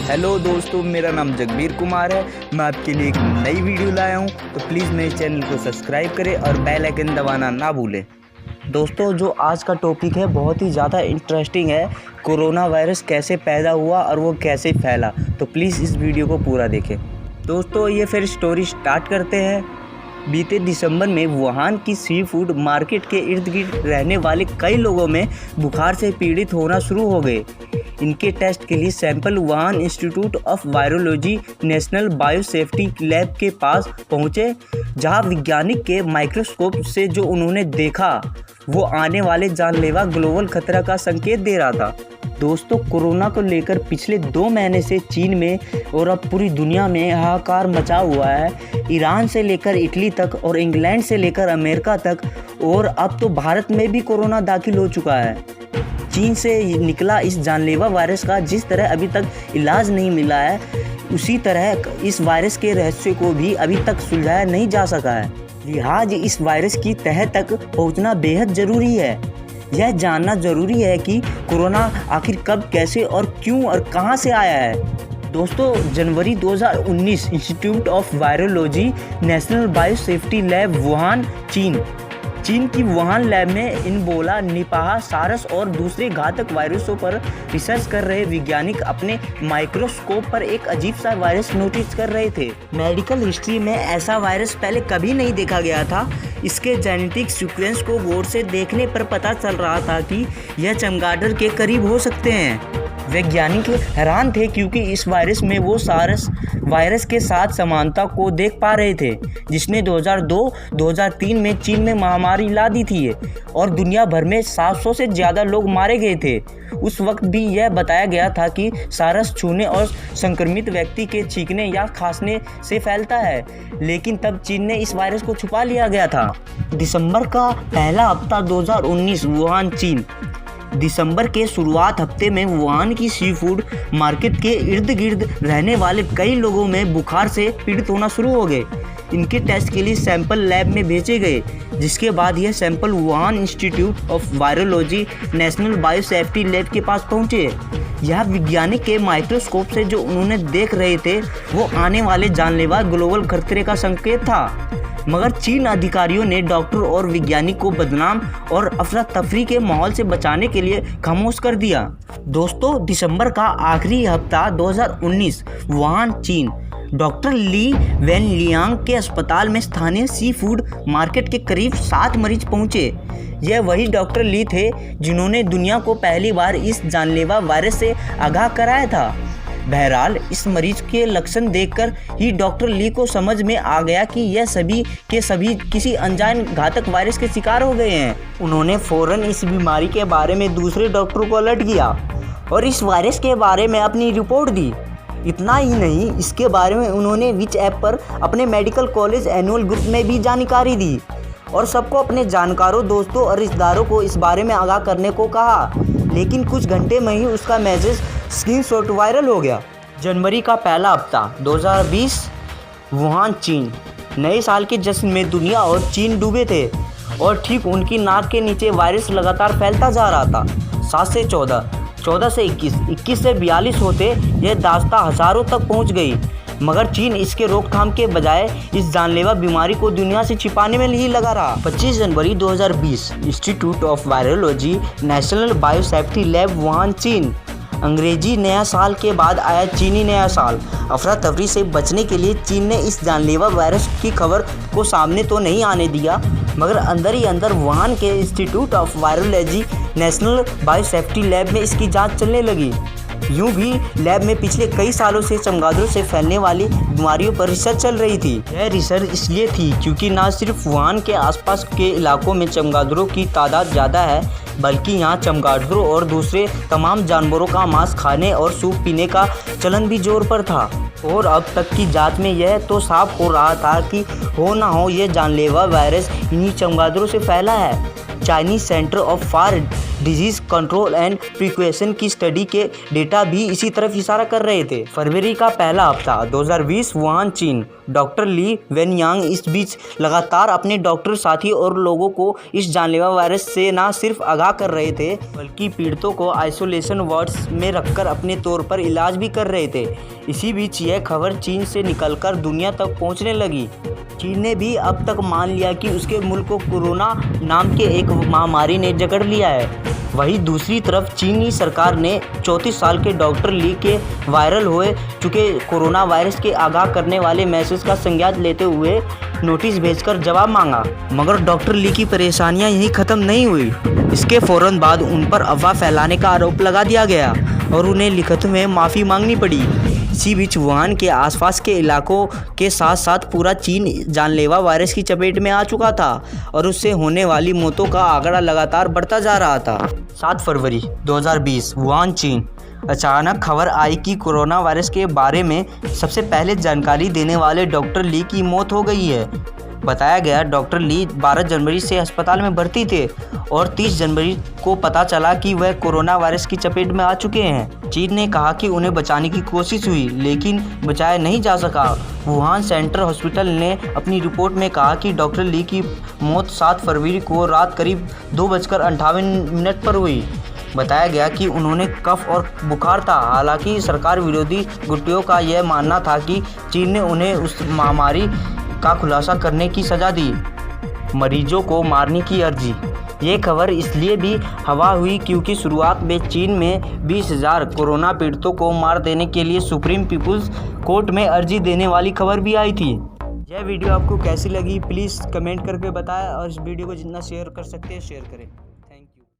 Hello दोस्तों, मेरा नाम जगबीर कुमार है। मैं आपके लिए एक नई वीडियो लाया हूं, तो प्लीज़ मेरे चैनल को सब्सक्राइब करें और बेल आइकन दबाना ना भूलें। दोस्तों, जो आज का टॉपिक है बहुत ही ज़्यादा इंटरेस्टिंग है। कोरोना वायरस कैसे पैदा हुआ और वो कैसे फैला, तो प्लीज़ इस वीडियो को पूरा देखें। दोस्तों, ये फिर स्टोरी स्टार्ट करते हैं। बीते दिसंबर में वुहान की सी फूड मार्केट के इर्द गिर्द रहने वाले कई लोगों में बुखार से पीड़ित होना शुरू हो गए। इनके टेस्ट के लिए sample Wuhan institute of virology national biosafety lab के पास पहुंचे, जहां वैज्ञानिक के माइक्रोस्कोप से जो उन्होंने देखा वो आने वाले जानलेवा ग्लोबल खतरा का संकेत दे रहा था। दोस्तों, कोरोना को लेकर पिछले 2 महीने से चीन में और अब पूरी दुनिया में हाहाकार मचा हुआ है। ईरान से लेकर इटली तक और इंग्लैंड से लेकर अमेरिका तक, और अब तो भारत में भी कोरोना दाखिल हो चुका है। चीन से निकला इस जानलेवा वायरस का जिस तरह अभी तक इलाज नहीं मिला है, उसी तरह इस वायरस के रहस्य को भी अभी तक सुलझाया नहीं जा सका है। लिहाज इस वायरस की तह तक पहुंचना बेहद ज़रूरी है। यह जानना ज़रूरी है कि कोरोना आखिर कब, कैसे और क्यों और कहां से आया है। दोस्तों, जनवरी 2019 institute of virology national biosafety lab Wuhan, चीन की वुहान लैब में इबोला, निपाह, सारस और दूसरे घातक वायरसों पर रिसर्च कर रहे वैज्ञानिक अपने माइक्रोस्कोप पर एक अजीब सा वायरस नोटिस कर रहे थे। मेडिकल हिस्ट्री में ऐसा वायरस पहले कभी नहीं देखा गया था। इसके जेनेटिक सीक्वेंस को गौर से देखने पर पता चल रहा था कि यह चमगादड़ के करीब हो सकते हैं। वैज्ञानिक हैरान थे क्योंकि इस वायरस में वो सारस वायरस के साथ समानता को देख पा रहे थे, जिसने 2002-2003 में चीन में महामारी ला दी थी और दुनिया भर में 700 से ज़्यादा लोग मारे गए थे। उस वक्त भी यह बताया गया था कि सारस छूने और संक्रमित व्यक्ति के छींकने या खांसने से फैलता है, लेकिन तब चीन ने इस वायरस को छुपा लिया गया था। दिसंबर का पहला हफ्ता 2019 वुहान, चीन। दिसंबर के शुरुआत हफ्ते में वुहान की सी फूड मार्केट के इर्द गिर्द रहने वाले कई लोगों में बुखार से पीड़ित होना शुरू हो गए। इनके टेस्ट के लिए सैंपल लैब में भेजे गए, जिसके बाद यह sample Wuhan institute of virology national biosafety lab के पास पहुंचे। यह वैज्ञानिक के माइक्रोस्कोप से जो उन्होंने देख रहे थे वो आने वाले जानलेवा ग्लोबल खतरे का संकेत था। मगर चीन अधिकारियों ने डॉक्टर और वैज्ञानिक को बदनाम और अफरा तफरी के माहौल से बचाने के लिए खामोश कर दिया। दोस्तों, दिसंबर का आखिरी हफ्ता 2019 वुहान, चीन। डॉक्टर ली वेनलियांग के अस्पताल में स्थानीय सी फूड मार्केट के करीब 7 मरीज पहुंचे। यह वही डॉक्टर ली थे जिन्होंने दुनिया को पहली बार इस जानलेवा वायरस से आगाह कराया था। बहरहाल, इस मरीज के लक्षण देखकर ही डॉक्टर ली को समझ में आ गया कि यह सभी के सभी किसी अनजान घातक वायरस के शिकार हो गए हैं। उन्होंने फौरन इस बीमारी के बारे में दूसरे डॉक्टरों को अलर्ट किया और इस वायरस के बारे में अपनी रिपोर्ट दी। इतना ही नहीं, इसके बारे में उन्होंने विच ऐप पर अपने मेडिकल कॉलेज एनुअल ग्रुप में भी जानकारी दी और सबको अपने जानकारों, दोस्तों और रिश्तेदारों को इस बारे में आगाह करने को कहा। लेकिन कुछ घंटे में ही उसका मैसेज स्क्रीनशॉट वायरल हो गया। जनवरी का पहला हफ्ता 2020 वुहान, चीन। नए साल के जश्न में दुनिया और चीन डूबे थे और ठीक उनकी नाक के नीचे वायरस लगातार फैलता जा रहा था। 7 से 14, 14 से 21, 21 से 42 होते यह दास्तां हज़ारों तक पहुंच गई। मगर चीन इसके रोकथाम के बजाय इस जानलेवा बीमारी को दुनिया से छिपाने में ही लगा रहा। 25 जनवरी 2020 institute of virology national biosafety lab Wuhan, चीन। अंग्रेजी नया साल के बाद आया चीनी नया साल। अफरा तफरी से बचने के लिए चीन ने इस जानलेवा वायरस की खबर को सामने तो नहीं आने दिया, मगर अंदर ही अंदर वुहान के institute of virology national biosafety lab में इसकी जांच चलने लगी। यूं भी लैब में पिछले कई सालों से चमगादड़ों से फैलने वाली बीमारियों पर रिसर्च चल रही थी। यह रिसर्च इसलिए थी क्योंकि न सिर्फ वुहान के आसपास के इलाकों में चमगादड़ों की तादाद ज़्यादा है, बल्कि यहाँ चमगादड़ों और दूसरे तमाम जानवरों का मांस खाने और सूप पीने का चलन भी जोर पर था। और अब तक की जांच में यह तो साफ हो रहा था कि हो ना हो ये जानलेवा वायरस इन्हीं चमगादड़ों से फैला है। Chinese centre of for disease control and precaution की स्टडी के डेटा भी इसी तरफ इशारा कर रहे थे। फरवरी का पहला हफ्ता 2020 वुहान चीन। डॉक्टर ली वेनयांग इस बीच लगातार अपने डॉक्टर साथी और लोगों को इस जानलेवा वायरस से न सिर्फ आगाह कर रहे थे बल्कि पीड़ितों को आइसोलेशन वार्ड्स में रखकर अपने तौर पर इलाज भी कर रहे थे। इसी बीच यह खबर चीन से निकलकर दुनिया तक पहुंचने लगी। चीन ने भी अब तक मान लिया कि उसके मुल्क को कोरोना नाम के एक महामारी ने जकड़ लिया है। वहीं दूसरी तरफ चीनी सरकार ने 34 साल के डॉक्टर ली के वायरल हो चुके कोरोना वायरस के आगाह करने वाले मैसेज का संज्ञान लेते हुए नोटिस भेजकर जवाब मांगा। मगर डॉक्टर ली की परेशानियां यहीं ख़त्म नहीं हुई। इसके फ़ौरन बाद उन पर अफवाह फैलाने का आरोप लगा दिया गया और उन्हें लिखित में माफ़ी मांगनी पड़ी। इसी बीच वुहान के आसपास के इलाकों के साथ साथ पूरा चीन जानलेवा वायरस की चपेट में आ चुका था और उससे होने वाली मौतों का आंकड़ा लगातार बढ़ता जा रहा था। 7 फरवरी 2020 वुहान चीन। अचानक खबर आई कि कोरोना वायरस के बारे में सबसे पहले जानकारी देने वाले डॉक्टर ली की मौत हो गई है। बताया गया डॉक्टर ली 12 जनवरी से अस्पताल में भर्ती थे और 30 जनवरी को पता चला कि वह कोरोना वायरस की चपेट में आ चुके हैं। चीन ने कहा कि उन्हें बचाने की कोशिश हुई लेकिन बचाया नहीं जा सका। वुहान सेंट्रल हॉस्पिटल ने अपनी रिपोर्ट में कहा कि डॉक्टर ली की मौत 7 फरवरी को रात करीब 2:58 पर हुई। बताया गया कि उन्होंने कफ और बुखार था। हालांकि सरकार विरोधी गुटों का यह मानना था कि चीन ने उन्हें उस महामारी का खुलासा करने की सज़ा दी। मरीजों को मारने की अर्जी। ये खबर इसलिए भी हवा हुई क्योंकि शुरुआत में चीन में 20,000 कोरोना पीड़ितों को मार देने के लिए सुप्रीम पीपुल्स कोर्ट में अर्जी देने वाली खबर भी आई थी। यह वीडियो आपको कैसी लगी प्लीज़ कमेंट करके बताएं और इस वीडियो को जितना शेयर कर सकते हैं शेयर करें।